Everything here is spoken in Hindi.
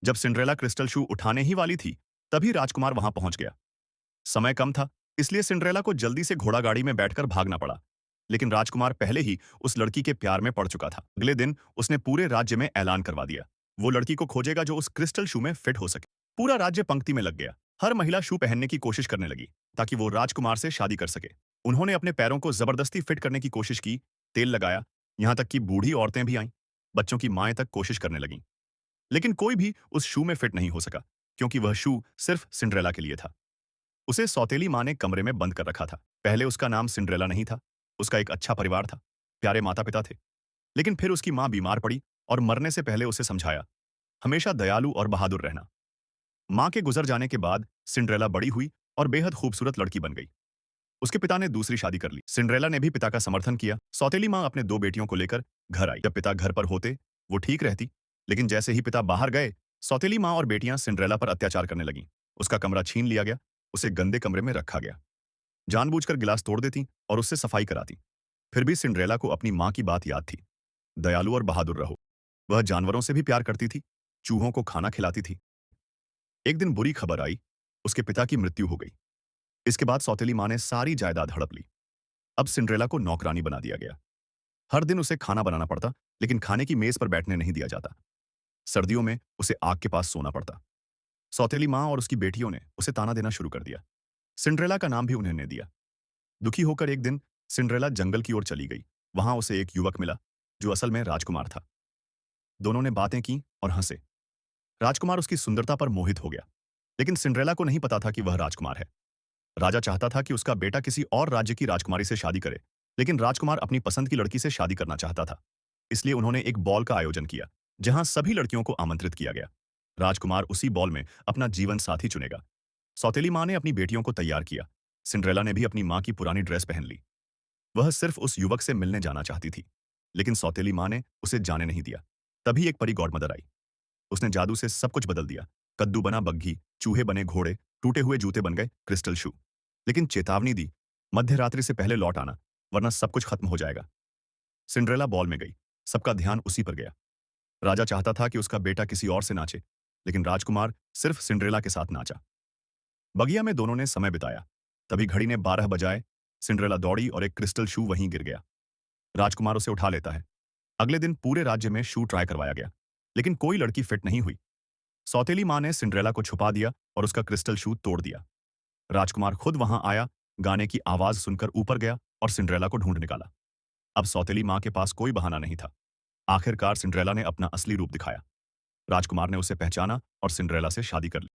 जब सिंड्रेला क्रिस्टल शू उठाने ही वाली थी, तभी राजकुमार वहां पहुंच गया। समय कम था, इसलिए सिंड्रेला को जल्दी से घोड़ा गाड़ी में बैठकर भागना पड़ा। लेकिन राजकुमार पहले ही उस लड़की के प्यार में पड़ चुका था। अगले दिन उसने पूरे राज्य में ऐलान करवा दिया, वो लड़की को खोजेगा जो उस क्रिस्टल शू में फिट हो सके। पूरा राज्य पंक्ति में लग गया। हर महिला शू पहनने की कोशिश करने लगी ताकि वो राजकुमार से शादी कर सके। उन्होंने अपने पैरों को जबरदस्ती फिट करने की कोशिश की, तेल लगाया, यहाँ तक कि बूढ़ी औरतें भी आईं, बच्चों की माएं तक कोशिश करने लगीं। लेकिन कोई भी उस शू में फिट नहीं हो सका, क्योंकि वह शू सिर्फ सिंड्रेला के लिए था। उसे सौतेली माँ ने कमरे में बंद कर रखा था। पहले उसका नाम सिंड्रेला नहीं था, उसका एक अच्छा परिवार था, प्यारे माता पिता थे। लेकिन फिर उसकी माँ बीमार पड़ी और मरने से पहले उसे समझाया, हमेशा दयालु और बहादुर रहना। माँ के गुजर जाने के बाद सिंड्रेला बड़ी हुई और बेहद खूबसूरत लड़की बन गई। उसके पिता ने दूसरी शादी कर ली। सिंड्रेला ने भी पिता का समर्थन किया। सौतेली माँ अपने दो बेटियों को लेकर घर आई। जब पिता घर पर होते, वो ठीक रहती, लेकिन जैसे ही पिता बाहर गए, सौतेली माँ और बेटियां सिंड्रेला पर अत्याचार करने लगीं। उसका कमरा छीन लिया गया, उसे गंदे कमरे में रखा गया। जानबूझकर गिलास तोड़ देती और उससे सफाई कराती। फिर भी सिंड्रेला को अपनी माँ की बात याद थी, दयालु और बहादुर रहो। वह जानवरों से भी प्यार करती थी, चूहों को खाना खिलाती थी। एक दिन बुरी खबर आई, उसके पिता की मृत्यु हो गई। इसके बाद सौतेली माँ ने सारी जायदाद हड़प ली। अब सिंड्रेला को नौकरानी बना दिया गया। हर दिन उसे खाना बनाना पड़ता, लेकिन खाने की मेज पर बैठने नहीं दिया जाता। सर्दियों में उसे आग के पास सोना पड़ता। सौतेली माँ और उसकी बेटियों ने उसे ताना देना शुरू कर दिया। सिंड्रेला का नाम भी उन्हें ने दिया। दुखी होकर एक दिन सिंड्रेला जंगल की ओर चली गई। वहां उसे एक युवक मिला, जो असल में राजकुमार था। दोनों ने बातें की और हंसे। राजकुमार उसकी सुंदरता पर मोहित हो गया, लेकिन सिंड्रेला को नहीं पता था कि वह राजकुमार है। राजा चाहता था कि उसका बेटा किसी और राज्य की राजकुमारी से शादी करे, लेकिन राजकुमार अपनी पसंद की लड़की से शादी करना चाहता था। इसलिए उन्होंने एक बॉल का आयोजन किया, जहां सभी लड़कियों को आमंत्रित किया गया। राजकुमार उसी बॉल में अपना जीवन साथी चुनेगा। सौतेली माँ ने अपनी बेटियों को तैयार किया। सिंड्रेला ने भी अपनी माँ की पुरानी ड्रेस पहन ली। वह सिर्फ उस युवक से मिलने जाना चाहती थी, लेकिन सौतेली माँ ने उसे जाने नहीं दिया। तभी एक परी गॉडमदर आई। उसने जादू से सब कुछ बदल दिया। कद्दू बना बग्घी, चूहे बने घोड़े, टूटे हुए जूते बन गए क्रिस्टल शू। लेकिन चेतावनी दी, मध्य रात्रि से पहले लौट आना, वरना सब कुछ खत्म हो जाएगा। सिंड्रेला बॉल में गई। सबका ध्यान उसी पर गया। राजा चाहता था कि उसका बेटा किसी और से नाचे, लेकिन राजकुमार सिर्फ सिंड्रेला के साथ नाचा। बगिया में दोनों ने समय बिताया। तभी घड़ी ने 12 बजाए। सिंड्रेला दौड़ी और एक क्रिस्टल शू वहीं गिर गया। राजकुमार उसे उठा लेता है। अगले दिन पूरे राज्य में शू ट्राई करवाया गया, लेकिन कोई लड़की फिट नहीं हुई। सौतेली माँ ने सिंड्रेला को छुपा दिया और उसका क्रिस्टल शू तोड़ दिया। राजकुमार खुद वहां आया, गाने की आवाज सुनकर ऊपर गया और सिंड्रेला को ढूंढ निकाला। अब सौतेली माँ के पास कोई बहाना नहीं था। आखिरकार सिंड्रेला ने अपना असली रूप दिखाया। राजकुमार ने उसे पहचाना और सिंड्रेला से शादी कर ली।